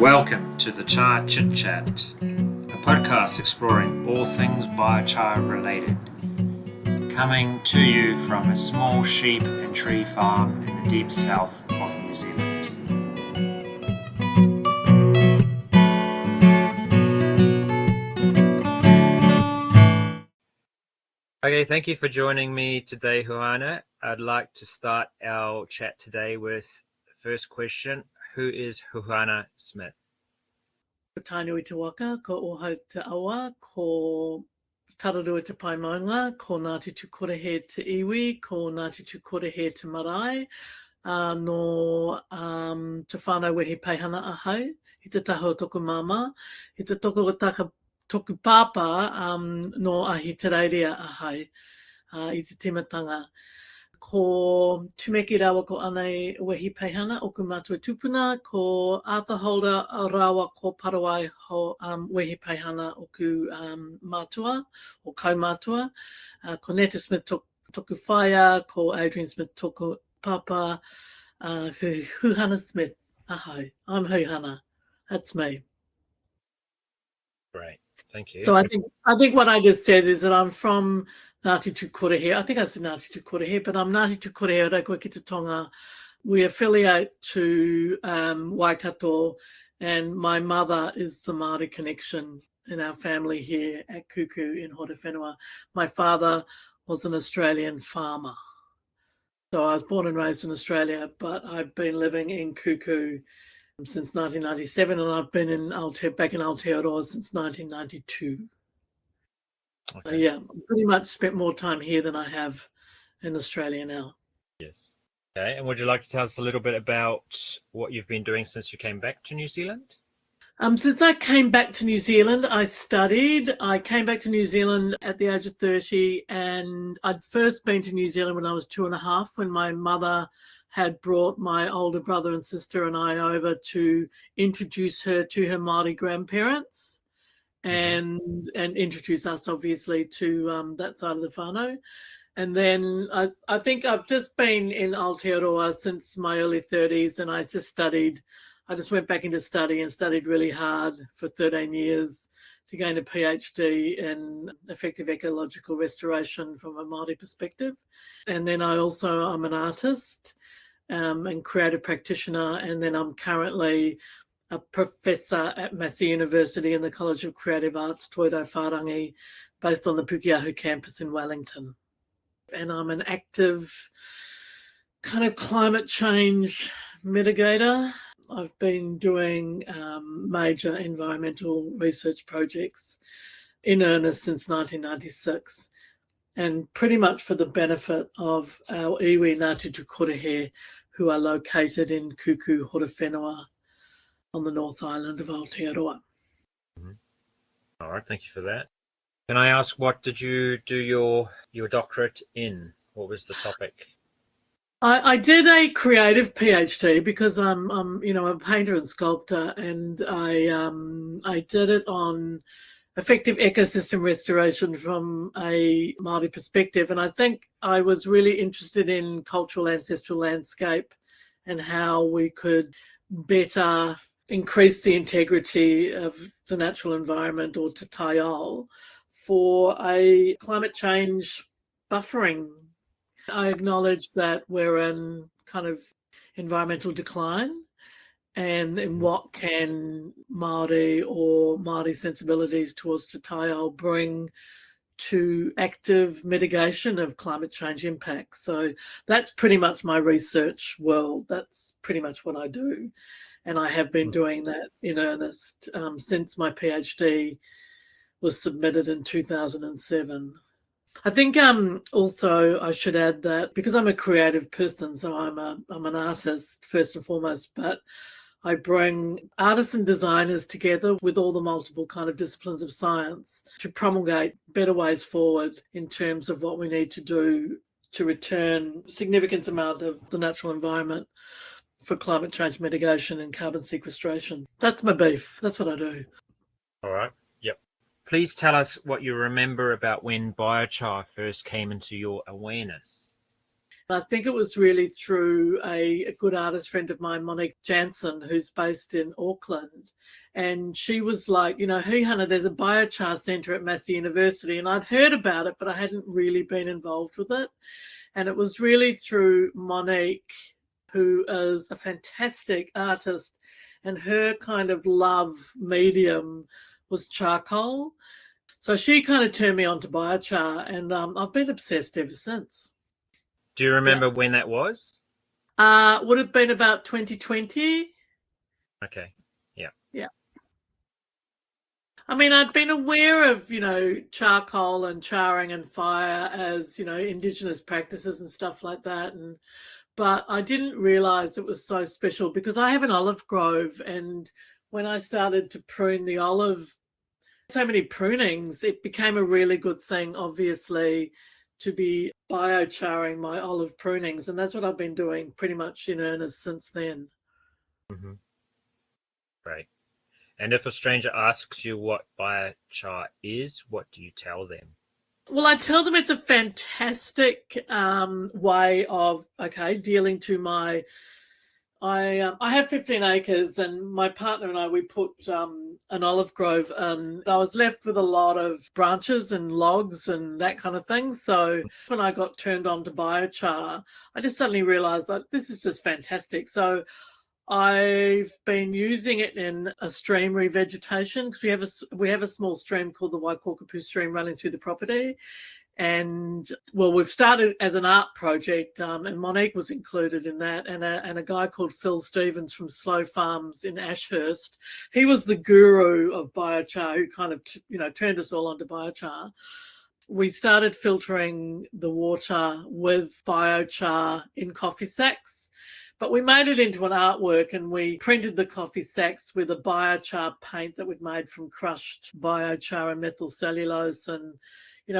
Welcome to the Char Chit Chat, a podcast exploring all things biochar related, coming to you from a small sheep and tree farm in the deep south of New Zealand. Okay, thank you for joining me today, Huhana. I'd like to start our chat today with the first question. Who is Huhana Smith? Ko tainui te waka, ko ohau te awa, ko tararua te paimaunga, ko Ngāti Tukorehe te iwi, ko Ngāti Tukorehe te marae, no te whānau wehi peihana ahau, i te taho toku mama, i te toku toku pāpā no ahi te reiria ahau, i te timatanga. Ko tumeki rawa ko anei wehi peihana o ku mātua tupuna, ko Arthur Holder rawa ko parawai ho wehi peihana o ku mātua, o kaumātua. Ko Netta Smith toku whaia, ko Adrian Smith toku papa, Huhana Smith, ahau. I'm Huhana. That's me. Great, thank you. So I think what I just said is that I'm from Ngāti Tukorehe. I think I said Ngāti Tukorehe, but I'm Ngāti Tukorehe Rekoe ki te Tonga. We affiliate to Waikato, and my mother is the Māori connection in our family here at Kuku in Horowhenua. My father was an Australian farmer. So I was born and raised in Australia, but I've been living in Kuku since 1997, and I've been back in Aotearoa since 1992. Okay. Yeah, pretty much spent more time here than I have in Australia now. Yes. Okay, and would you like to tell us a little bit about what you've been doing since you came back to New Zealand? Since I came back to New Zealand, I studied. I came back to New Zealand at the age of 30, and I'd first been to New Zealand when I was 2.5, when my mother had brought my older brother and sister and I over to introduce her to her Māori grandparents. And introduce us obviously to that side of the whānau. And then I think I've just been in Aotearoa since my early 30s, and I just went back into study and studied really hard for 13 years to gain a PhD in effective ecological restoration from a Māori perspective. And then I'm an artist and creative practitioner, and then I'm currently a professor at Massey University in the College of Creative Arts, Toiro Whārangi, based on the Pukeahu campus in Wellington. And I'm an active kind of climate change mitigator. I've been doing major environmental research projects in earnest since 1996, and pretty much for the benefit of our iwi Ngāti Tukorehe, who are located in Kuku, Horowhenua, on the North Island of Aotearoa. All right, thank you for that. Can I ask, what did you do your doctorate in? What was the topic? I did a creative PhD because I'm a painter and sculptor, and I did it on effective ecosystem restoration from a Māori perspective. And I think I was really interested in cultural ancestral landscape and how we could better increase the integrity of the natural environment, or te taiao, for a climate change buffering. I acknowledge that we're in kind of environmental decline, and in what can Māori or Māori sensibilities towards te taiao bring to active mitigation of climate change impacts. So that's pretty much my research world. That's pretty much what I do. And I have been doing that in earnest since my PhD was submitted in 2007. I think also I should add that because I'm a creative person, so I'm an artist first and foremost, but I bring artists and designers together with all the multiple kind of disciplines of science to promulgate better ways forward in terms of what we need to do to return significant amount of the natural environment for climate change mitigation and carbon sequestration. That's my beef. That's what I do. All right. Yep. Please tell us what you remember about when biochar first came into your awareness. I think it was really through a good artist friend of mine, Monique Jansen, who's based in Auckland. And she was like, Huhana, there's a biochar centre at Massey University. And I'd heard about it, but I hadn't really been involved with it. And it was really through Monique, who is a fantastic artist, and her kind of love medium was charcoal. So she kind of turned me on to biochar, and I've been obsessed ever since. Do you remember when that was? Would have been about 2020. Okay. Yeah. Yeah. I mean, I'd been aware of, charcoal and charring and fire as, Indigenous practices and stuff like that. But I didn't realise it was so special because I have an olive grove, and when I started to prune the olive, so many prunings, it became a really good thing, obviously, to be biocharring my olive prunings. And that's what I've been doing pretty much in earnest since then. Mm-hmm. Right. And if a stranger asks you what biochar is, what do you tell them? Well, I tell them it's a fantastic way of, dealing to my... I have 15 acres, and my partner and I, we put an olive grove, and I was left with a lot of branches and logs and that kind of thing. So when I got turned on to biochar, I just suddenly realised that this is just fantastic. So I've been using it in a stream revegetation because we have a small stream called the Waikōkopu stream running through the property. And well, we've started as an art project, and Monique was included in that, and a guy called Phil Stevens from Slow Farms in Ashurst. He was the guru of biochar, who kind of turned us all onto biochar. We started filtering the water with biochar in coffee sacks, but we made it into an artwork, and we printed the coffee sacks with a biochar paint that we'd made from crushed biochar and methyl cellulose. And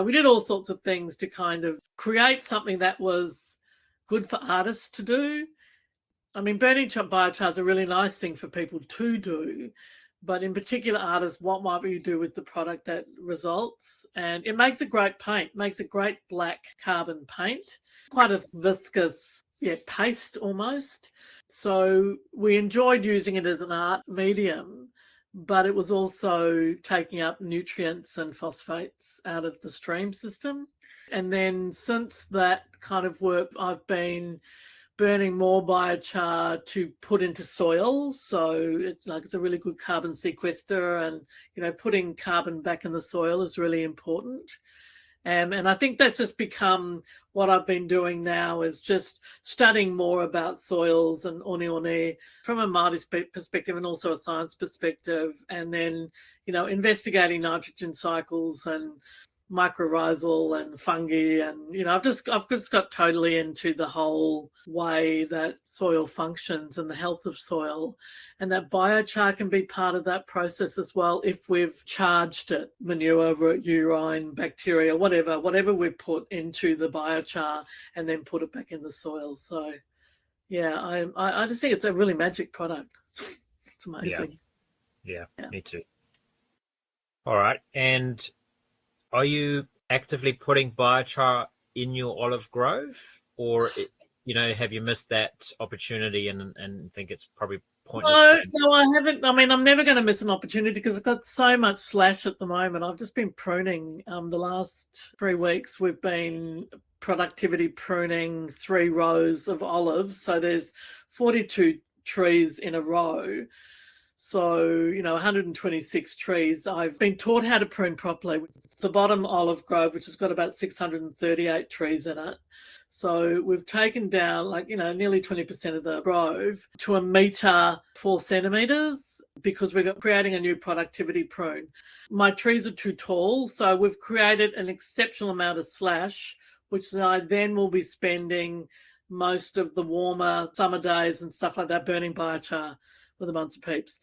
we did all sorts of things to kind of create something that was good for artists to do. I mean, burning biochar is a really nice thing for people to do, but in particular artists, what might you do with the product that results? And it makes a great paint, makes a great black carbon paint, quite a viscous paste almost. So we enjoyed using it as an art medium, but it was also taking up nutrients and phosphates out of the stream system. And then since that kind of work, I've been burning more biochar to put into soil. So it's a really good carbon sequester, and, putting carbon back in the soil is really important. And I think that's just become what I've been doing now, is just studying more about soils and one from a Māori perspective and also a science perspective, and then, investigating nitrogen cycles and mycorrhizal and fungi, and I've just got totally into the whole way that soil functions and the health of soil, and that biochar can be part of that process as well if we've charged it, manure, urine, bacteria, whatever we put into the biochar, and then put it back in the soil. So I just think it's a really magic product. It's amazing. Yeah, me too. All right. And are you actively putting biochar in your olive grove, or have you missed that opportunity and think it's probably pointless? No, I haven't. I mean, I'm never going to miss an opportunity because I've got so much slash at the moment. I've just been pruning. The last 3 weeks, we've been productivity pruning 3 rows of olives. So there's 42 trees in a row. So, 126 trees. I've been taught how to prune properly. The bottom olive grove, which has got about 638 trees in it. So we've taken down nearly 20% of the grove to 1 metre 4 centimetres because we're creating a new productivity prune. My trees are too tall, so we've created an exceptional amount of slash, which I then will be spending most of the warmer summer days and stuff like that burning biochar with a bunch of peeps.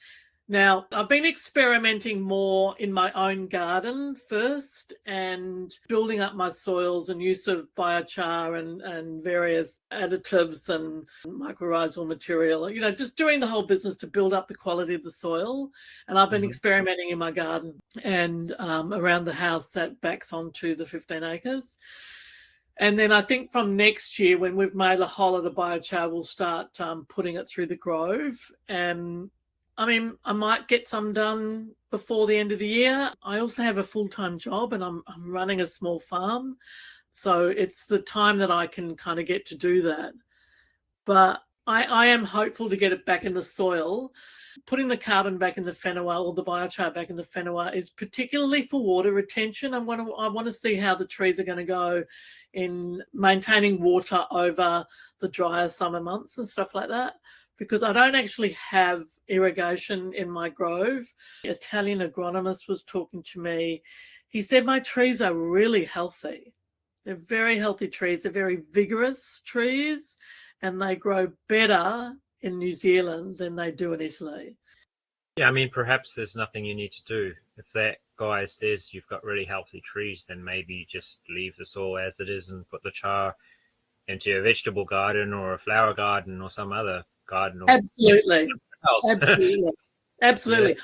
Now, I've been experimenting more in my own garden first and building up my soils and use of biochar and various additives and mycorrhizal material, just doing the whole business to build up the quality of the soil. And I've been experimenting in my garden and around the house that backs onto the 15 acres. And then I think from next year, when we've made a whole lot of biochar, we'll start putting it through the grove. And I mean, I might get some done before the end of the year. I also have a full-time job and I'm running a small farm. So it's the time that I can kind of get to do that. But I am hopeful to get it back in the soil. Putting the carbon back in the whenua, or the biochar back in the whenua, is particularly for water retention. I want to see how the trees are going to go in maintaining water over the drier summer months and stuff like that, because I don't actually have irrigation in my grove. The Italian agronomist was talking to me. He said my trees are really healthy. They're very healthy trees. They're very vigorous trees, and they grow better in New Zealand than they do in Italy. Yeah, I mean, perhaps there's nothing you need to do. If that guy says you've got really healthy trees, then maybe just leave the soil as it is and put the char into a vegetable garden or a flower garden or some other garden. Or Absolutely. else. Absolutely. Absolutely.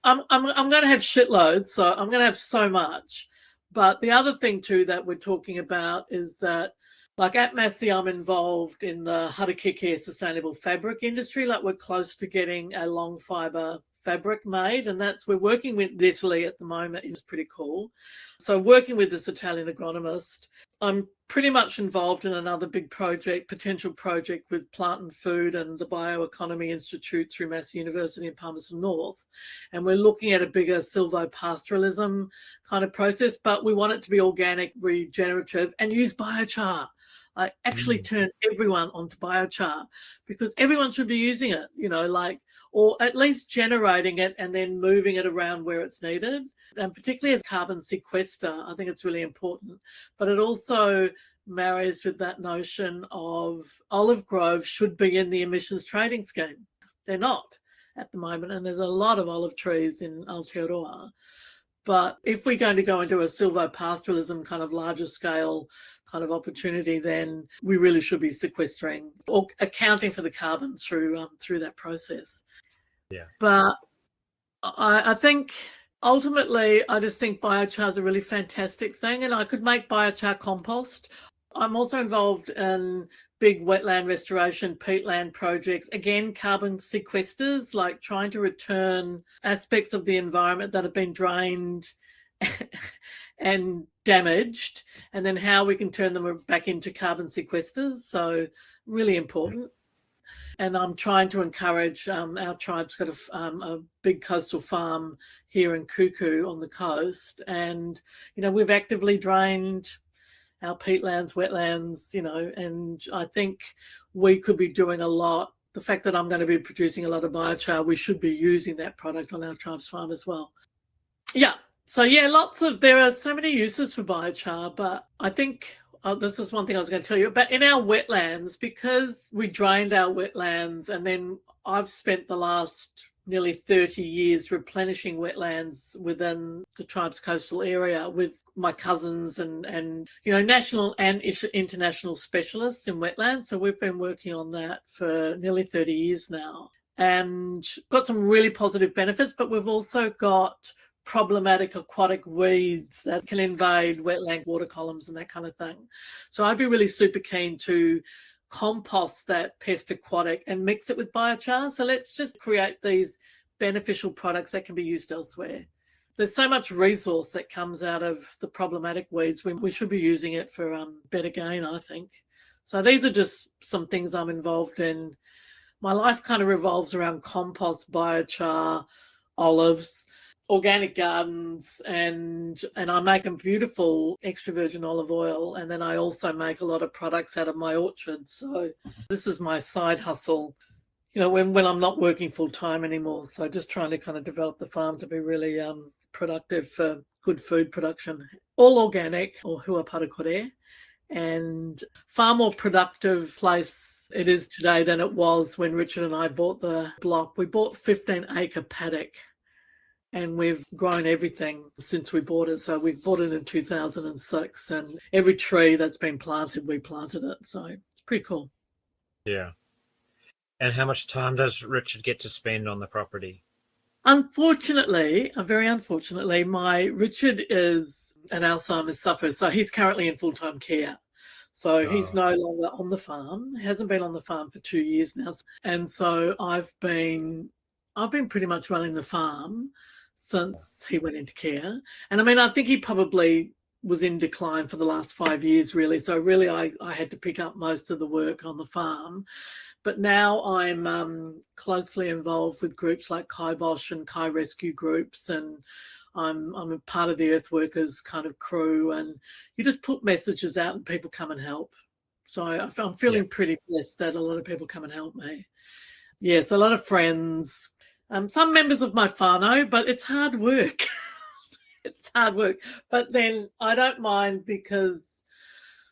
Yeah. I'm going to have shitloads, so I'm going to have so much. But the other thing too that we're talking about is that, like at Massey, I'm involved in the harakeke sustainable fabric industry. Like we're close to getting a long fiber fabric made, and we're working with Italy at the moment. It's pretty cool. So working with this Italian agronomist, I'm pretty much involved in another big project, potential project with Plant and Food and the Bioeconomy Institute through Massey University in Palmerston North. And we're looking at a bigger silvopastoralism kind of process, but we want it to be organic, regenerative, and use biochar. I actually turn everyone onto biochar, because everyone should be using it, or at least generating it and then moving it around where it's needed. And particularly as carbon sequester, I think it's really important. But it also marries with that notion of olive groves should be in the emissions trading scheme. They're not at the moment, and there's a lot of olive trees in Aotearoa. But if we're going to go into a silvopastoralism kind of larger scale kind of opportunity, then we really should be sequestering or accounting for the carbon through that process. Yeah. But I think ultimately, I just think biochar is a really fantastic thing, and I could make biochar compost. I'm also involved in big wetland restoration, peatland projects, again, carbon sequesters, like trying to return aspects of the environment that have been drained and damaged, and then how we can turn them back into carbon sequesters. So really important. And I'm trying to encourage, our tribe's got a big coastal farm here in Kuku on the coast. And, we've actively drained our peatlands, wetlands, and I think we could be doing a lot. The fact that I'm going to be producing a lot of biochar, we should be using that product on our tribe's farm as well. Yeah. So there are so many uses for biochar, but I think this is one thing I was going to tell you. But in our wetlands, because we drained our wetlands, and then I've spent the last nearly 30 years replenishing wetlands within the tribe's coastal area with my cousins and national and international specialists in wetlands. So we've been working on that for nearly 30 years now, and got some really positive benefits, but we've also got problematic aquatic weeds that can invade wetland water columns and that kind of thing. So I'd be really super keen to compost that pest aquatic and mix it with biochar. So let's just create these beneficial products that can be used elsewhere. There's so much resource that comes out of the problematic weeds. We should be using it for better gain, I think. So these are just some things I'm involved in. My life kind of revolves around compost, biochar, olives, organic gardens, and I make a beautiful extra virgin olive oil, and then I also make a lot of products out of my orchard. So this is my side hustle, when I'm not working full time anymore. So just trying to kind of develop the farm to be really productive for good food production, all organic or huaparakore, and far more productive place it is today than it was when Richard and I bought the block. We bought 15-acre paddock, and we've grown everything since we bought it. So we bought it in 2006, and every tree that's been planted, we planted it. So it's pretty cool. Yeah. And how much time does Richard get to spend on the property? Unfortunately, very unfortunately, my Richard is an Alzheimer's sufferer, so he's currently in full-time care. So he's Oh, no longer on the farm. He hasn't been on the farm for 2 years now. And so I've been pretty much running the farm since he went into care. And I mean, I think he probably was in decline for the last 5 years, really. So really, I had to pick up most of the work on the farm. But now I'm closely involved with groups like Kibosh and Kai Rescue groups, and I'm a part of the Earthworkers kind of crew. And you just put messages out, and people come and help. So I'm yeah. feeling pretty blessed that a lot of people come and help me. Yes, a lot of friends, some members of my whānau, but it's hard work. It's hard work. But then I don't mind because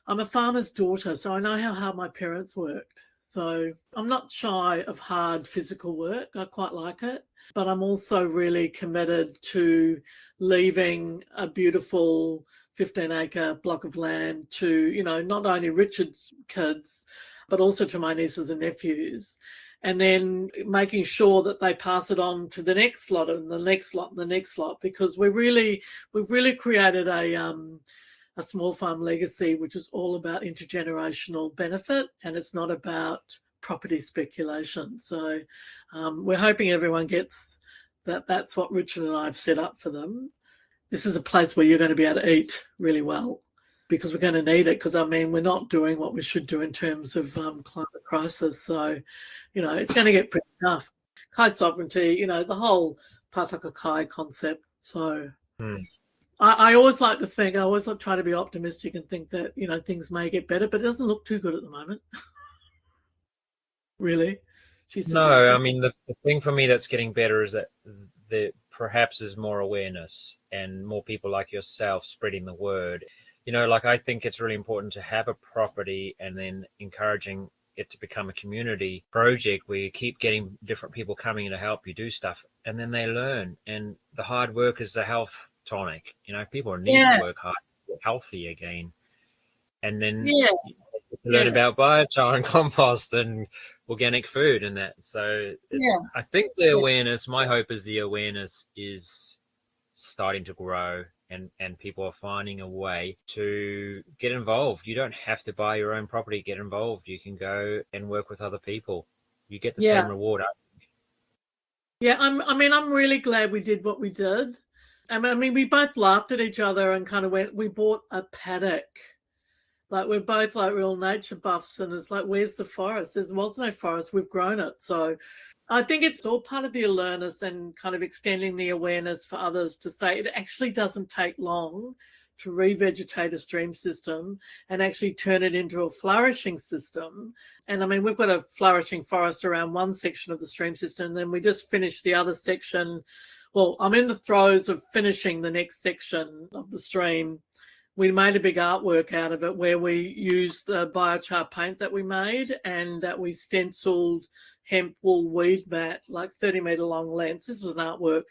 I'm a farmer's daughter, so I know how hard my parents worked. So I'm not shy of hard physical work. I quite like it. But I'm also really committed to leaving a beautiful 15-acre block of land to, not only Richard's kids, but also to my nieces and nephews. And then making sure that they pass it on to the next lot and the next lot and the next lot, because we've really created a small farm legacy, which is all about intergenerational benefit, and it's not about property speculation. So we're hoping everyone gets that. That's what Richard and I have set up for them. This is a place where you're going to be able to eat really well, because we're going to need it, because I mean, we're not doing what we should do in terms of climate crisis. So, it's going to get pretty tough. Kai sovereignty, the whole Pātaka Kai concept. So I always like to think, I always try to be optimistic and think that, things may get better, but it doesn't look too good at the moment. Really. No, I mean, the thing for me that's getting better is that there perhaps is more awareness and more people like yourself spreading the word. I think it's really important to have a property and then encouraging it to become a community project where you keep getting different people coming in to help you do stuff, and then they learn. And the hard work is the health tonic. People need to work hard to get healthy again. And then learn about biochar and compost and organic food and that. So I think the awareness, my hope is the awareness is starting to grow, and people are finding a way to get involved. You don't have to buy your own property, get involved. You can go and work with other people. You get the same reward, I think. Yeah, I'm really glad we did what we did. I mean, we both laughed at each other and kind of we bought a paddock. Like, we're both like real nature buffs, and it's like, where's the forest? There was no forest. We've grown it. So I think it's all part of the awareness and kind of extending the awareness for others to say it actually doesn't take long to revegetate a stream system and actually turn it into a flourishing system. And I mean, we've got a flourishing forest around one section of the stream system, and then we just finished the other section. Well, I'm in the throes of finishing the next section of the stream. We made a big artwork out of it where we used the biochar paint that we made, and that we stenciled hemp wool weed mat, like 30-metre long lengths. This was an artwork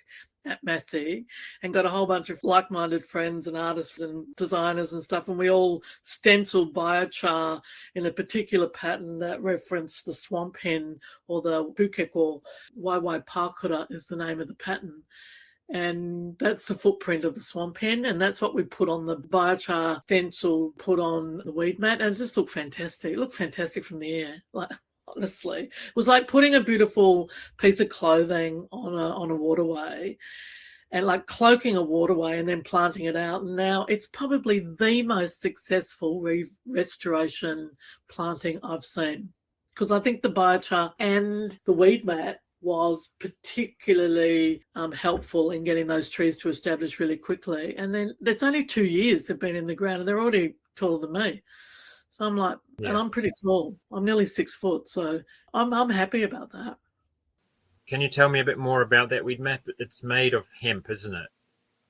at Massey, and got a whole bunch of like-minded friends and artists and designers and stuff, and we all stenciled biochar in a particular pattern that referenced the swamp hen, or the pukeko. Waiwai Pakura is the name of the pattern. And that's the footprint of the swamp hen, and that's what we put on the biochar stencil, put on the weed mat, and it just looked fantastic. It looked fantastic from the air. Like, honestly, it was like putting a beautiful piece of clothing on a waterway, and like cloaking a waterway and then planting it out. And now it's probably the most successful restoration planting I've seen, because I think the biochar and the weed mat was particularly helpful in getting those trees to establish really quickly. And then it's only 2 years they've been in the ground, and they're already taller than me. So I'm like, and I'm pretty tall. I'm nearly 6 foot, so I'm happy about that. Can you tell me a bit more about that weed mat? It's made of hemp, isn't it?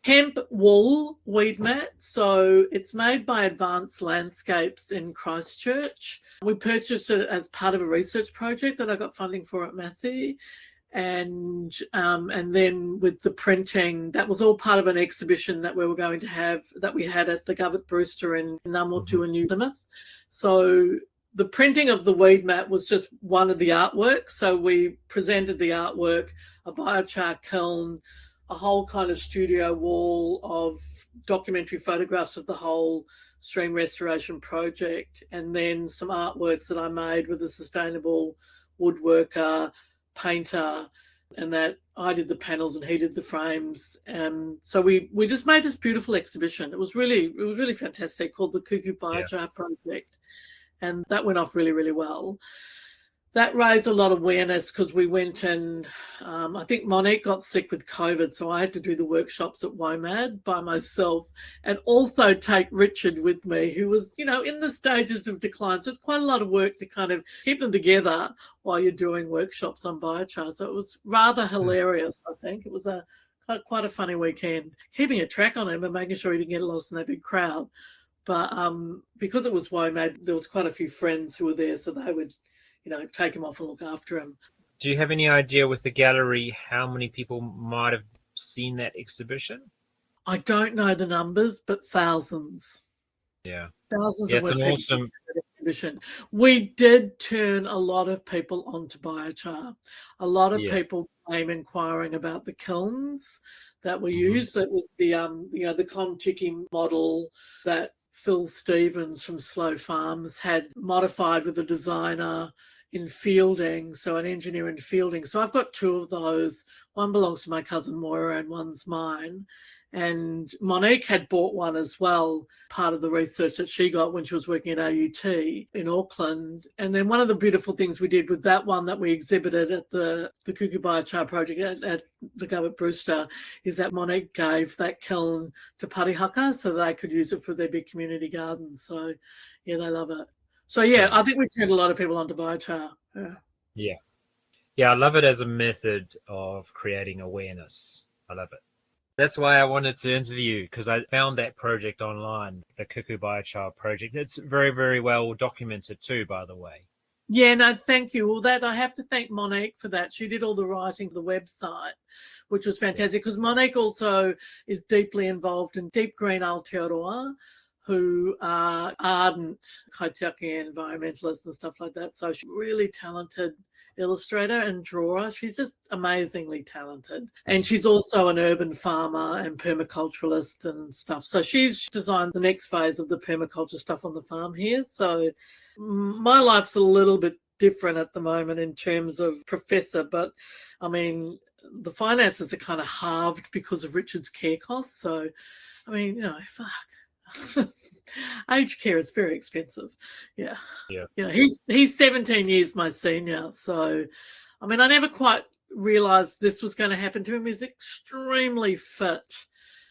Hemp wool weed mat. So it's made by Advanced Landscapes in Christchurch. We purchased it as part of a research project that I got funding for at Massey. And then with the printing, that was all part of an exhibition that we were going to have, that we had at the Govett Brewster in Namotu in New Plymouth. So the printing of the weed mat was just one of the artwork. So we presented the artwork, a biochar kiln, a whole kind of studio wall of documentary photographs of the whole stream restoration project, and then some artworks that I made with a sustainable woodworker, painter, and that I did the panels and he did the frames. And so we just made this beautiful exhibition. It was really fantastic, called the Cuckoo Biochar Project, and that went off really, really well. That raised a lot of awareness because we went and I think Monique got sick with COVID, so I had to do the workshops at WOMAD by myself and also take Richard with me, who was, in the stages of decline. So it's quite a lot of work to kind of keep them together while you're doing workshops on biochar. So it was rather hilarious, I think. It was quite a funny weekend, keeping a track on him and making sure he didn't get lost in that big crowd. But because it was WOMAD, there was quite a few friends who were there, so they would take him off and look after him. Do you have any idea with the gallery how many people might have seen that exhibition? I don't know the numbers, but thousands. Yeah. Thousands. Yeah, it's an awesome exhibition. We did turn a lot of people onto biochar. A lot of people came inquiring about the kilns that were used. It was the the kaitiaki model that Phil Stevens from Slow Farms had modified with a designer in fielding, so an engineer in fielding. So I've got two of those. One belongs to my cousin Moira and one's mine. And Monique had bought one as well, part of the research that she got when she was working at AUT in Auckland. And then one of the beautiful things we did with that one that we exhibited at the Cuckoo Biochar Project at the Go at Brewster is that Monique gave that kiln to Parihaka so they could use it for their big community gardens. So, yeah, they love it. So, yeah, I think we turned a lot of people onto biochar. Yeah. Yeah, I love it as a method of creating awareness. I love it. That's why I wanted to interview you, because I found that project online, the Cuckoo Biochar Project. It's very, very well documented too, by the way. Yeah, no, thank you. Well, that I have to thank Monique for that. She did all the writing for the website, which was fantastic, because Monique also is deeply involved in Deep Green Aotearoa, who are ardent kaitiaki environmentalists and stuff like that. So she's a really talented illustrator and drawer. She's just amazingly talented. And she's also an urban farmer and permaculturalist and stuff. So she's designed the next phase of the permaculture stuff on the farm here. So my life's a little bit different at the moment in terms of professor, but I mean, the finances are kind of halved because of Richard's care costs. So, I mean, fuck. Aged care is very expensive. Yeah. He's 17 years my senior. So, I mean, I never quite realised this was going to happen to him. He's extremely fit,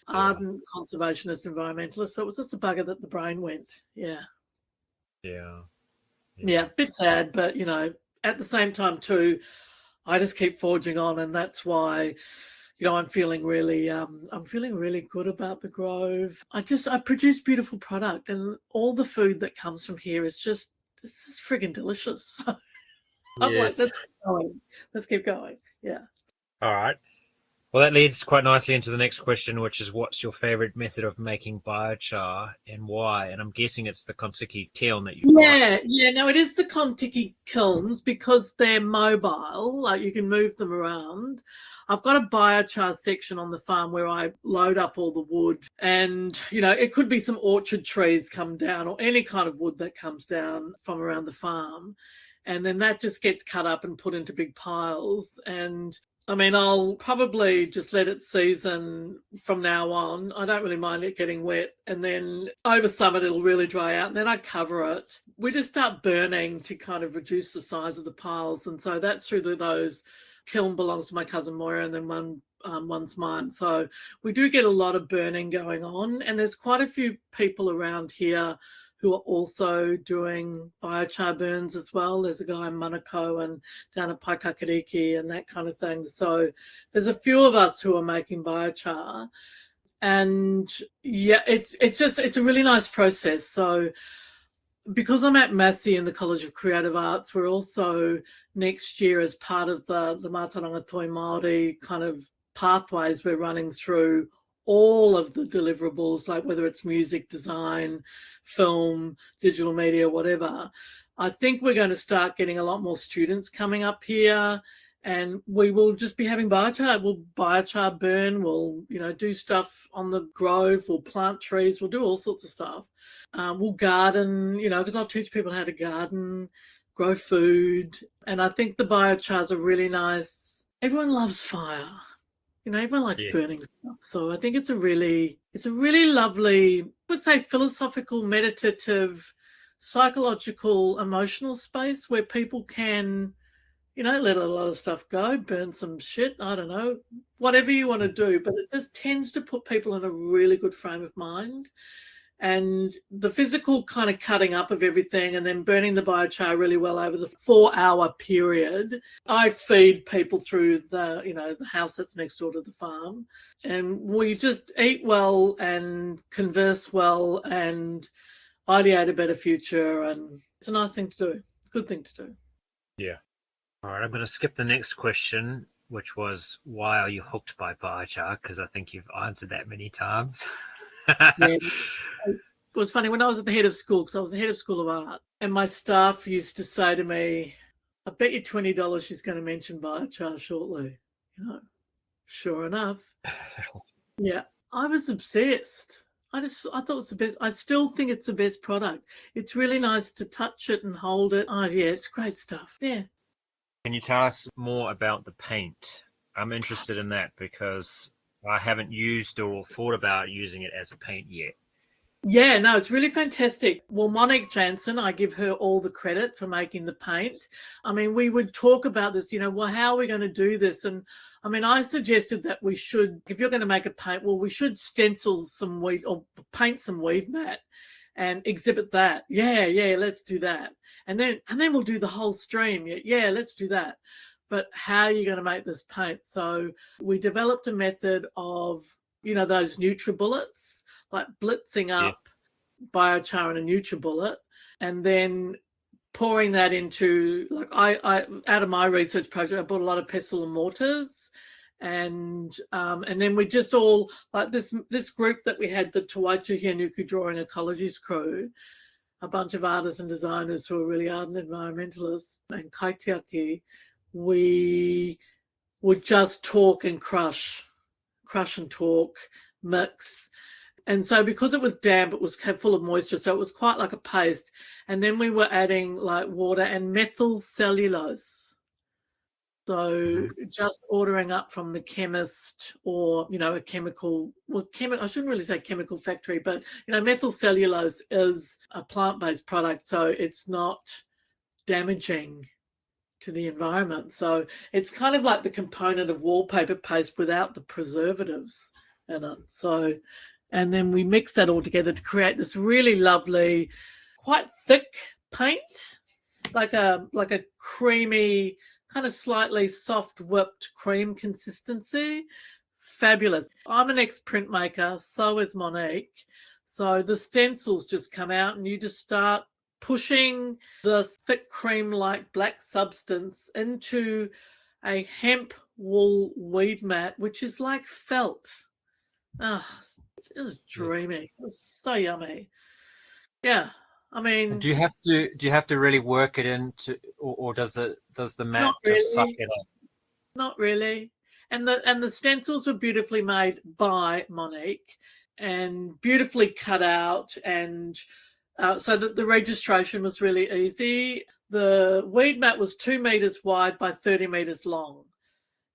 ardent conservationist environmentalist. So it was just a bugger that the brain went. Yeah, a bit sad, but at the same time too, I just keep forging on, and that's why I'm feeling really good about the Grove. I produce beautiful product, and all the food that comes from here is it's just friggin' delicious. So I'm like, let's keep going. Yeah. All right. Well, that leads quite nicely into the next question, which is, what's your favorite method of making biochar and why? And I'm guessing it's the kaitiaki kiln that you've got. No, it is the kaitiaki kilns because they're mobile, like you can move them around. I've got a biochar section on the farm where I load up all the wood, and it could be some orchard trees come down or any kind of wood that comes down from around the farm, and then that just gets cut up and put into big piles. And I mean, I'll probably just let it season from now on. I don't really mind it getting wet. And then over summer, it'll really dry out. And then I cover it. We just start burning to kind of reduce the size of the piles. And so that's through those. Kiln belongs to my cousin Moira, and then one's mine. So we do get a lot of burning going on. And there's quite a few people around here who are also doing biochar burns as well. There's a guy in Manukau and down at Paikakariki and that kind of thing. So there's a few of us who are making biochar. And it's a really nice process. So because I'm at Massey in the College of Creative Arts, we're also next year, as part of the Mātauranga Toi Māori kind of pathways, we're running through all of the deliverables, like whether it's music, design, film, digital media, whatever. I think we're going to start getting a lot more students coming up here And we will just be having biochar. We'll biochar burn. We'll, do stuff on the grove. We'll plant trees. We'll do all sorts of stuff. We'll garden, because I'll teach people how to garden, grow food. And I think the biochars are really nice. Everyone loves fire. Everyone likes burning stuff. So I think it's a really lovely, I would say, philosophical, meditative, psychological, emotional space where people can, let a lot of stuff go, burn some shit, I don't know, whatever you want to do. But it just tends to put people in a really good frame of mind. And the physical kind of cutting up of everything and then burning the biochar really well over the 4-hour period. I feed people through the house that's next door to the farm. And we just eat well and converse well and ideate a better future. And it's a nice thing to do. Good thing to do. Yeah. All right, I'm going to skip the next question, which was, why are you hooked by biochar? Because I think you've answered that many times. Yeah. It was funny when I was at the head of school, because I was the head of School of Art, and my staff used to say to me, I bet you $20 she's going to mention biochar shortly. Sure enough. Yeah, I was obsessed. I thought it was the best. I still think it's the best product. It's really nice to touch it and hold it. Oh, yeah, it's great stuff. Yeah. Can you tell us more about the paint? I'm interested in that because I haven't used or thought about using it as a paint yet. Yeah, no, it's really fantastic. Well, Monique Jansen, I give her all the credit for making the paint. I mean, we would talk about this, how are we going to do this? And I mean, I suggested that we should, if you're going to make a paint, well, we should stencil some weed or paint some weed mat and exhibit that. Yeah, let's do that. And then we'll do the whole stream. Yeah, let's do that. But how are you going to make this paint? So we developed a method of, those NutriBullets, like blitzing up biochar in a NutriBullet and then pouring that into, like, I out of my research project, I bought a lot of pestle and mortars, and then we just all, like, this group that we had, the Te Waituhi Anuku Drawing Ecologies crew, a bunch of artists and designers who are really ardent environmentalists and kaitiaki, we would just talk and crush and talk, mix. And so because it was damp, it was full of moisture, so it was quite like a paste. And then we were adding like water and methyl cellulose. So just ordering up from the chemist or, a chemical, I shouldn't really say chemical factory, but, methyl cellulose is a plant-based product, so it's not damaging to the environment. So it's kind of like the component of wallpaper paste without the preservatives in it. So, and then we mix that all together to create this really lovely, quite thick paint, like a creamy, kind of slightly soft whipped cream consistency. Fabulous. I'm an ex-printmaker, so is Monique. So the stencils just come out and you just start pushing the thick cream-like black substance into a hemp wool weed mat, which is like felt. It was dreamy. It was so yummy. Yeah, I mean, do you have to really work it into, or does the mat just suck it up? Not really. And the stencils were beautifully made by Monique and beautifully cut out, and so that the registration was really easy. The weed mat was 2 meters wide by 30 meters long.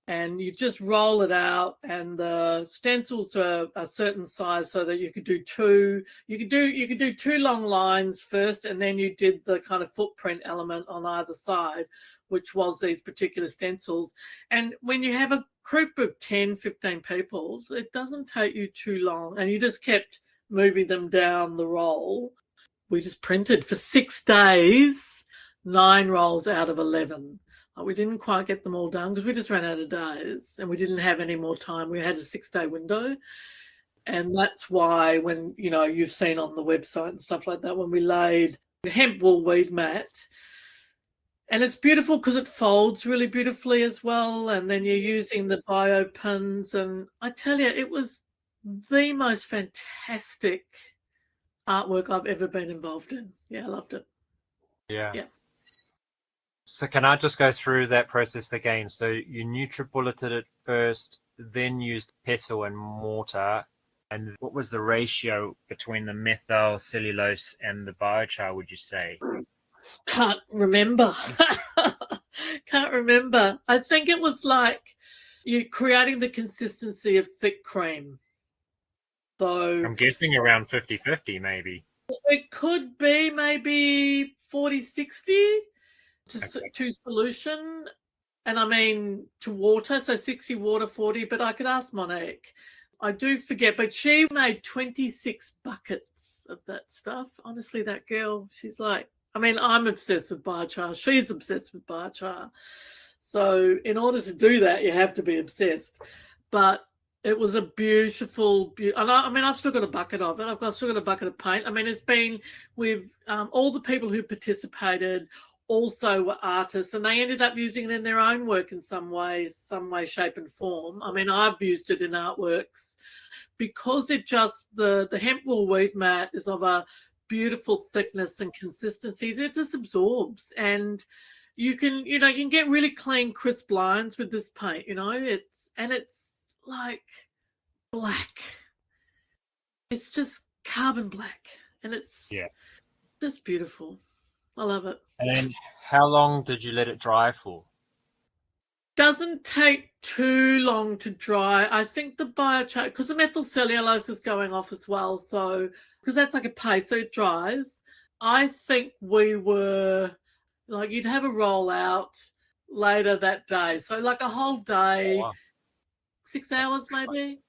And you just roll it out, and the stencils are a certain size so that you could do two. You could do 2 long lines first, and then you did the kind of footprint element on either side, which was these particular stencils. And when you have a group of 10, 15 people, it doesn't take you too long, and you just kept moving them down the roll. We just printed for 6 days, 9 rolls out of 11. We didn't quite get them all done because we just ran out of days and we didn't have any more time. We had a 6-day window. And that's why when, you've seen on the website and stuff like that, when we laid the hemp wool weed mat, and it's beautiful because it folds really beautifully as well. And then you're using the bio pins. And I tell you, it was the most fantastic artwork I've ever been involved in. Yeah, I loved it. Yeah. So can I just go through that process again? So you nutribulleted it first, then used pestle and mortar. And what was the ratio between the methyl cellulose and the biochar, would you say? Can't remember. Can't remember. I think it was like you creating the consistency of thick cream. So I'm guessing around 50-50 maybe. it could be maybe 40-60 Okay. to solution. And I mean to water, so 60 water, 40, but I could ask Monique. I do forget, but she made 26 buckets of that stuff. Honestly, that girl, she's like, I mean, I'm obsessed with biochar. She's obsessed with biochar. So in order to do that, you have to be obsessed. But it was a beautiful, and I mean, I've still got a bucket of it. Still got a bucket of paint. I mean, it's been with all the people who participated also were artists, and they ended up using it in their own work in some way, shape, and form. I mean, I've used it in artworks because it just the hemp wool weed mat is of a beautiful thickness and consistency. It just absorbs, and you can get really clean, crisp lines with this paint. It's like black. It's just carbon black, and it's just beautiful. I love it. And then how long did you let it dry for? Doesn't take too long to dry. I think the biochar, because the methyl cellulose is going off as well, so because that's like a paste, so it dries. I think we were like, you'd have a rollout later that day, so like a whole day, 6 hours maybe.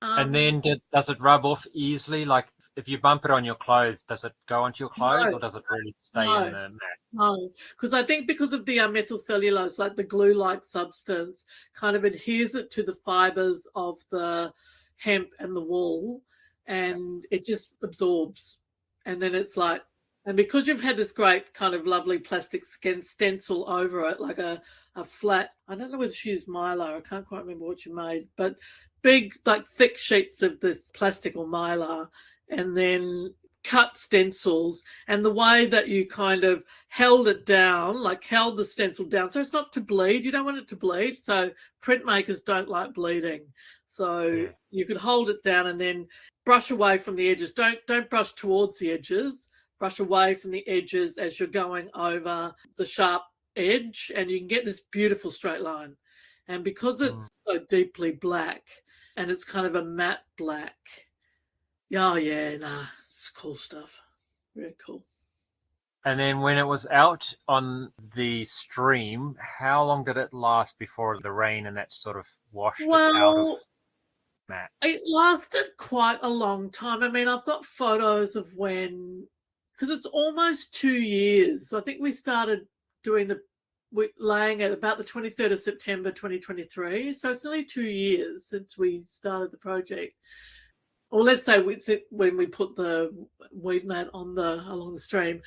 And then does it rub off easily? Like if you bump it on your clothes, does it go onto your clothes or does it really stay in the mat? No, because I think because of the methyl cellulose, like the glue-like substance, kind of adheres it to the fibers of the hemp and the wool, and it just absorbs. And then it's like, and because you've had this great kind of lovely plastic stencil over it, like a flat, I don't know whether she used mylar, I can't quite remember what she made, but big, like thick sheets of this plastic or mylar, and then cut stencils, and the way that you kind of held it down, like held the stencil down, so it's not to bleed. You don't want it to bleed. So printmakers don't like bleeding. So you could hold it down and then brush away from the edges. Don't brush towards the edges. Brush away from the edges as you're going over the sharp edge, and you can get this beautiful straight line. And because it's so deeply black and it's kind of a matte black, it's cool stuff. Very cool. And then when it was out on the stream, how long did it last before the rain and that sort of washed it out of mat? It lasted quite a long time. I mean, I've got photos of when, because it's almost 2 years. I think we started laying at about the 23rd of September 2023. So it's nearly 2 years since we started the project. Or let's say when we put the weed mat along the stream.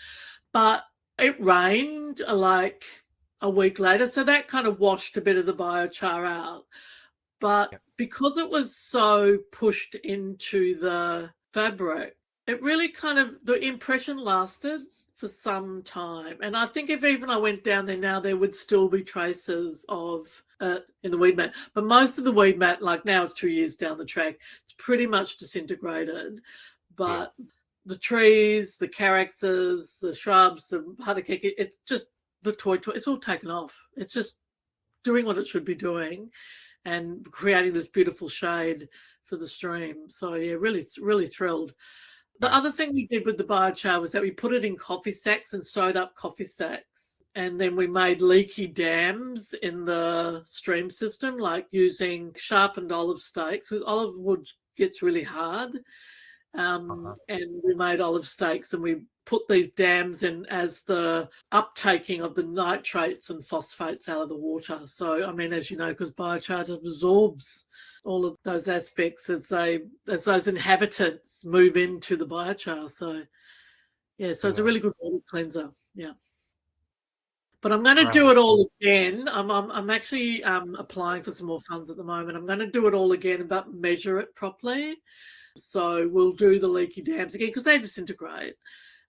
But it rained like a week later, so that kind of washed a bit of the biochar out. But because it was so pushed into the fabric, it really kind of, the impression lasted for some time. And I think if even I went down there now, there would still be traces of in the weed mat. But most of the weed mat, like now it's 2 years down the track, it's pretty much disintegrated. But the trees, the caraxes, the shrubs, the harakeke, it's just the toy, it's all taken off. It's just doing what it should be doing and creating this beautiful shade for the stream. So yeah, really, really thrilled. The other thing we did with the biochar was that we put it in coffee sacks and sewed up coffee sacks. And then we made leaky dams in the stream system, like using sharpened olive stakes. Because olive wood gets really hard. And we made olive stakes and we put these dams in as the uptaking of the nitrates and phosphates out of the water. So, I mean, as you know, because biochar absorbs all of those aspects as those inhabitants move into the biochar. So, yeah, so it's a really good water cleanser. Yeah. But I'm going to do it all again. I'm actually applying for some more funds at the moment. I'm going to do it all again, but measure it properly. So we'll do the leaky dams again because they disintegrate.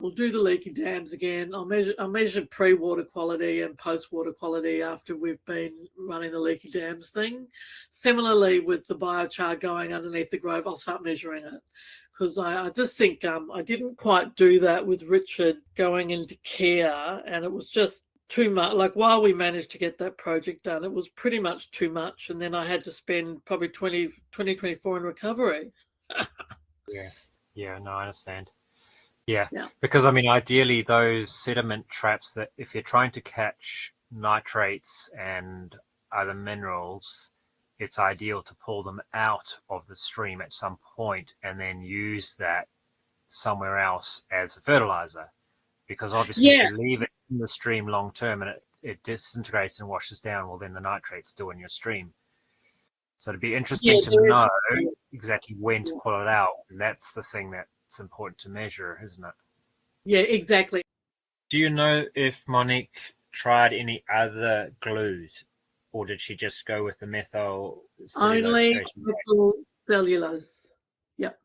We'll do the leaky dams again. I'll measure pre-water quality and post-water quality after we've been running the leaky dams thing. Similarly, with the biochar going underneath the grove, I'll start measuring it, because I just think I didn't quite do that with Richard going into care, and it was just too much. Like, while we managed to get that project done, it was pretty much too much, and then I had to spend probably 2024 in recovery. Yeah, no, I understand. Yeah, Yeah. because I mean, ideally, those sediment traps, that if you're trying to catch nitrates and other minerals, it's ideal to pull them out of the stream at some point and then use that somewhere else as a fertilizer. Because obviously, if you leave it in the stream long term and it disintegrates and washes down, well, then the nitrate's still in your stream. So it'd be interesting to know exactly when to pull it out. And that's the thing that's important to measure, isn't it? Yeah, exactly. Do you know if Monique tried any other glues, or did she just go with the methyl cellulose? Only methyl cellulose. Yep.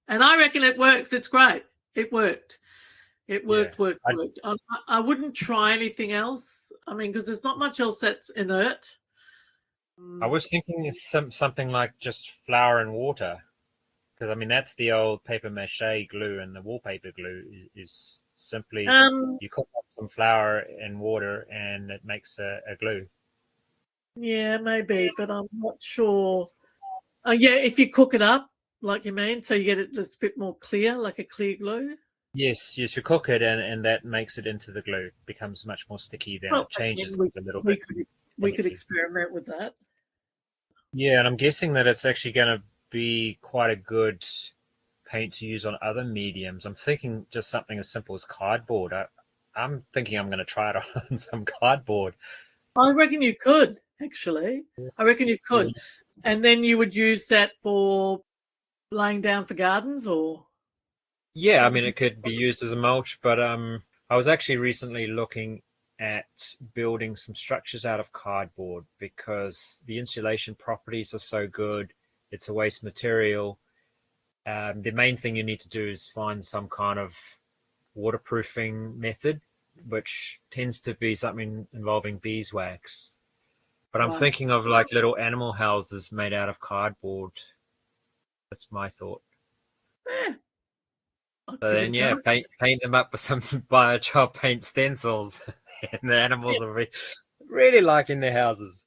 And I reckon it works. It's great. It worked. It worked. I wouldn't try anything else. I mean, because there's not much else that's inert. I was thinking something like just flour and water, because I mean that's the old paper mache glue, and the wallpaper glue is simply you cook up some flour and water and it makes a glue. Yeah, maybe, but I'm not sure. Yeah, if you cook it up, like you mean, so you get it just a bit more clear, like a clear glue. Yes, you cook it and that makes it into the glue. It becomes much more sticky, then it changes a little bit. We could experiment with that. Yeah, and I'm guessing that it's actually going to be quite a good paint to use on other mediums. I'm thinking just something as simple as cardboard. I'm thinking I'm going to try it on some cardboard. I reckon you could, actually. I reckon you could. And then you would use that for laying down for gardens, or? Yeah, I mean, it could be used as a mulch, but I was actually recently looking at building some structures out of cardboard because the insulation properties are so good. It's a waste material. The main thing you need to do is find some kind of waterproofing method, which tends to be something involving beeswax. But I'm thinking of like little animal houses made out of cardboard. That's my thought. Yeah. So then, paint them up with some biochar paint stencils, and the animals are really liking their houses.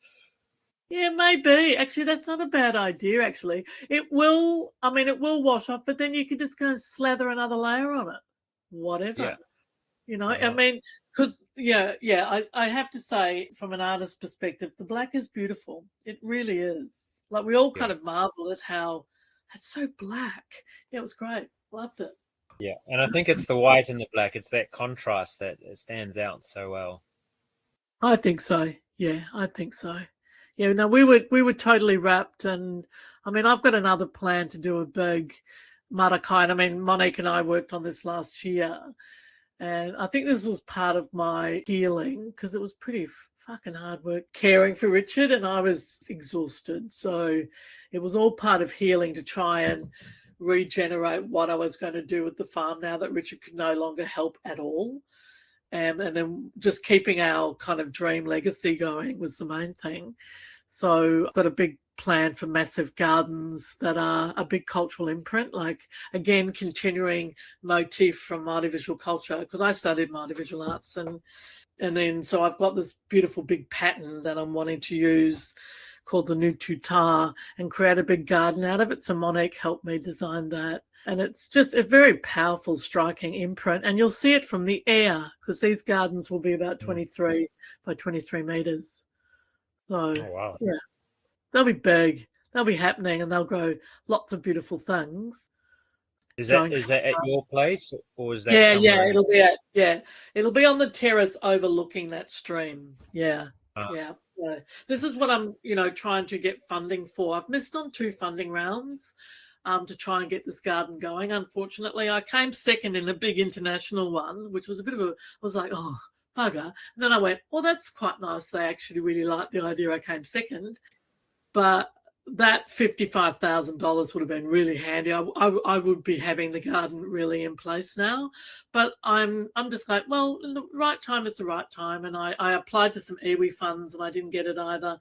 Yeah, maybe. Actually, that's not a bad idea, actually. It will wash off, but then you could just go and slather another layer on it. Whatever. Yeah. You know, I mean, because, I have to say, from an artist's perspective, the black is beautiful. It really is. Like, we all kind of marvel at how it's so black. Yeah, it was great. Loved it. Yeah, and I think it's the white and the black. It's that contrast that stands out so well. I think so. Yeah, I think so. Yeah, no, we were totally wrapped, and I mean, I've got another plan to do a big marakai. I mean, Monique and I worked on this last year, and I think this was part of my healing because it was pretty fucking hard work caring for Richard, and I was exhausted. So it was all part of healing to try and regenerate what I was going to do with the farm now that Richard could no longer help at all. And then just keeping our kind of dream legacy going was the main thing. So I've got a big plan for massive gardens that are a big cultural imprint, like, again, continuing motif from Māori visual culture, because I studied Māori visual arts. And then so I've got this beautiful big pattern that I'm wanting to use called the Nututa and create a big garden out of it. So Monique helped me design that. And it's just a very powerful, striking imprint. And you'll see it from the air because these gardens will be about 23 by 23 meters. So, yeah, they'll be big. They'll be happening and they'll grow lots of beautiful things. Is that at your place or is that somewhere? It'll be on the terrace overlooking that stream. Yeah. This is what I'm, trying to get funding for. I've missed on 2 funding rounds to try and get this garden going. Unfortunately, I came second in a big international one, which was I was like, oh, bugger. And then I went, well, that's quite nice. They actually really liked the idea I came second. But that $55,000 would have been really handy. I would be having the garden really in place now, but I'm just like, well, the right time is the right time, and I applied to some iwi funds and I didn't get it either,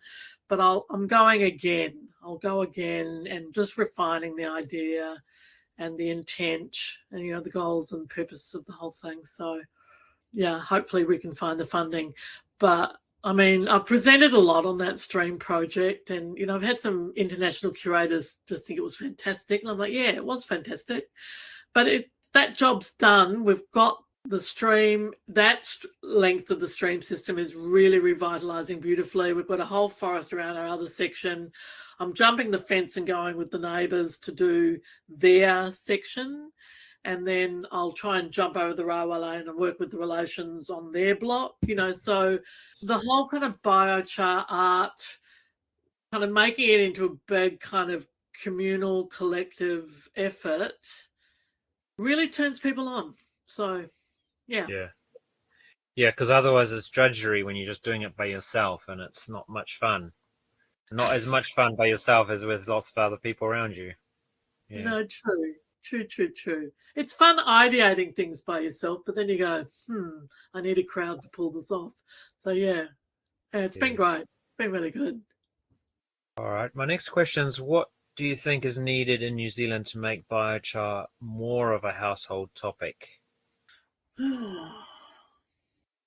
but I'm going again. I'll go again and just refining the idea and the intent and the goals and purposes of the whole thing. So yeah, hopefully we can find the funding, but I mean, I've presented a lot on that stream project, and I've had some international curators just think it was fantastic, and I'm like, yeah, it was fantastic, but if that job's done, we've got the stream. That length of the stream system is really revitalizing beautifully. We've got a whole forest around our other section. I'm jumping the fence and going with the neighbours to do their section. And then I'll try and jump over the railway lane and work with the relations on their block, So the whole kind of biochar art, kind of making it into a big kind of communal, collective effort really turns people on. So, yeah. Yeah, because otherwise it's drudgery when you're just doing it by yourself, and it's not much fun. Not as much fun by yourself as with lots of other people around you. Yeah. No, true. True. It's fun ideating things by yourself, but then you go, I need a crowd to pull this off. So yeah, it's been great. It's been really good. All right. My next question is, what do you think is needed in New Zealand to make biochar more of a household topic?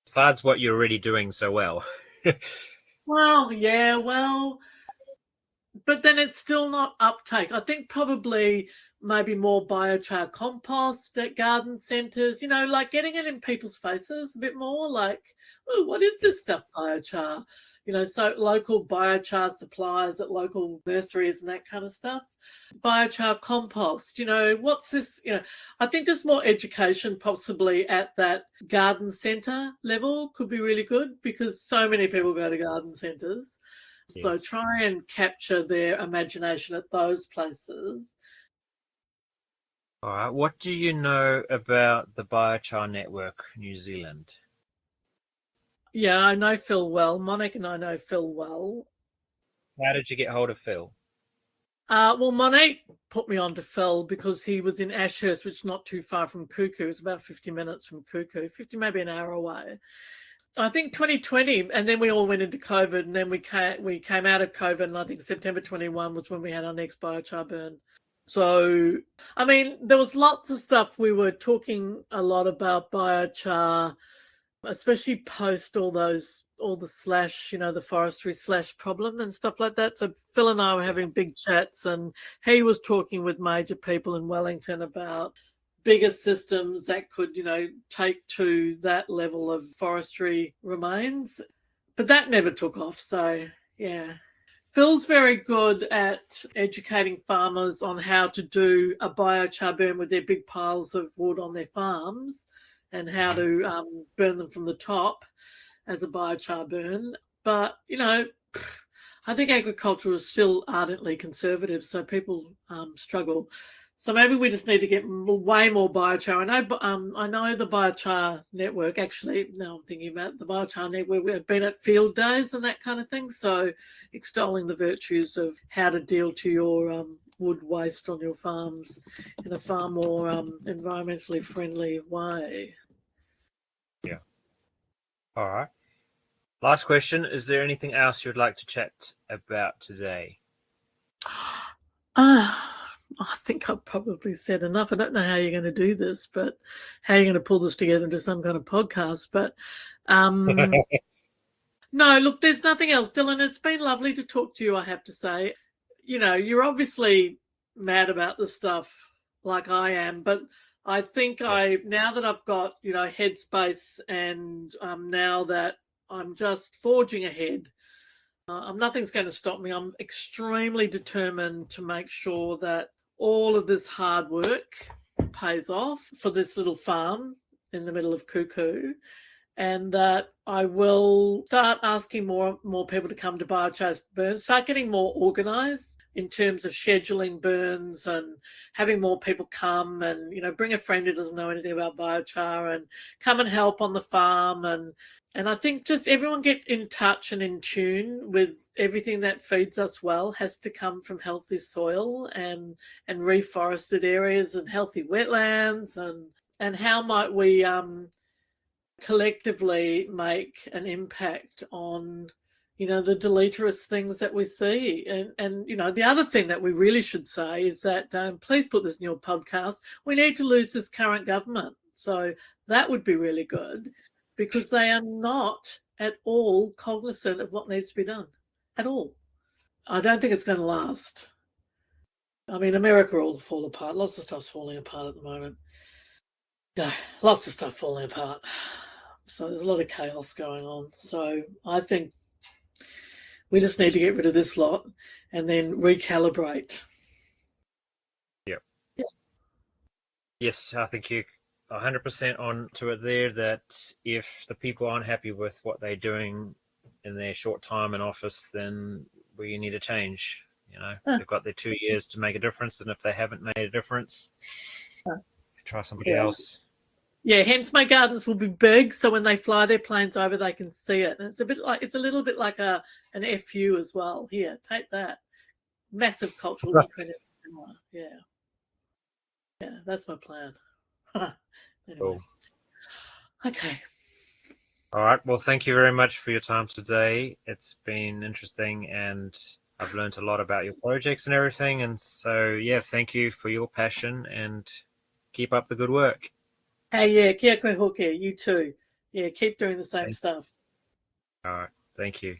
Besides what you're already doing so well. Well, but then it's still not uptake. I think probably maybe more biochar compost at garden centres, like getting it in people's faces a bit more, like, oh, what is this stuff, biochar? So local biochar suppliers at local nurseries and that kind of stuff. Biochar compost, what's this? I think just more education possibly at that garden centre level could be really good, because so many people go to garden centres. Yes. So try and capture their imagination at those places. All right. What do you know about the Biochar Network New Zealand? Yeah, I know Phil well. Monique and I know Phil well. How did you get hold of Phil? Well, Monique put me on to Phil because he was in Ashurst, which is not too far from Kuku. It's about 50 minutes from Kuku, 50, maybe an hour away. I think 2020, and then we all went into COVID, and then we came out of COVID, and I think September 21 was when we had our next biochar burn. So, I mean, there was lots of stuff. We were talking a lot about biochar, especially post all the slash, the forestry slash problem and stuff like that. So Phil and I were having big chats, and he was talking with major people in Wellington about bigger systems that could, take to that level of forestry remains. But that never took off. So, yeah. Phil's very good at educating farmers on how to do a biochar burn with their big piles of wood on their farms, and how to burn them from the top as a biochar burn. But, I think agriculture is still ardently conservative, so people struggle. So maybe we just need to get way more biochar. I know the Biochar Network, actually, now I'm thinking about the Biochar Network, we've been at field days and that kind of thing. So extolling the virtues of how to deal to your wood waste on your farms in a far more environmentally friendly way. Yeah. All right. Last question. Is there anything else you'd like to chat about today? I think I've probably said enough. I don't know how you're going to do this, but how you're going to pull this together into some kind of podcast. But no, look, there's nothing else, Dylan. It's been lovely to talk to you, I have to say. You're obviously mad about this stuff like I am, but I think now that I've got, headspace, and now that I'm just forging ahead, nothing's going to stop me. I'm extremely determined to make sure that all of this hard work pays off for this little farm in the middle of Kuku. and that I will start asking more people to come to biochar burns, start getting more organised in terms of scheduling burns and having more people come and, bring a friend who doesn't know anything about biochar and come and help on the farm. And I think just everyone get in touch and in tune with everything that feeds us well has to come from healthy soil and reforested areas and healthy wetlands, and how might we collectively make an impact on the deleterious things that we see. And the other thing that we really should say is that please put this in your podcast, we need to lose this current government. So that would be really good, because they are not at all cognizant of what needs to be done at all. I don't think it's going to last. I mean, America will fall apart. Lots of stuff's falling apart at the moment. No, lots of stuff falling apart. So there's a lot of chaos going on. So I think we just need to get rid of this lot and then recalibrate. Yep. Yeah. Yes, I think you're 100% on to it there, that if the people aren't happy with what they're doing in their short time in office, then we need a change. They've got their 2 years to make a difference, and if they haven't made a difference, try somebody else. Yeah, hence my gardens will be big, so when they fly their planes over, they can see it. And it's a little bit like an FU as well. Here, take that. Massive cultural imprint. Yeah, that's my plan. Anyway. Cool. Okay. All right. Well, thank you very much for your time today. It's been interesting, and I've learned a lot about your projects and everything. And so, yeah, thank you for your passion, and keep up the good work. Hey, yeah, kia koe hoke, you too. Yeah, keep doing the same stuff. All right. Thank you.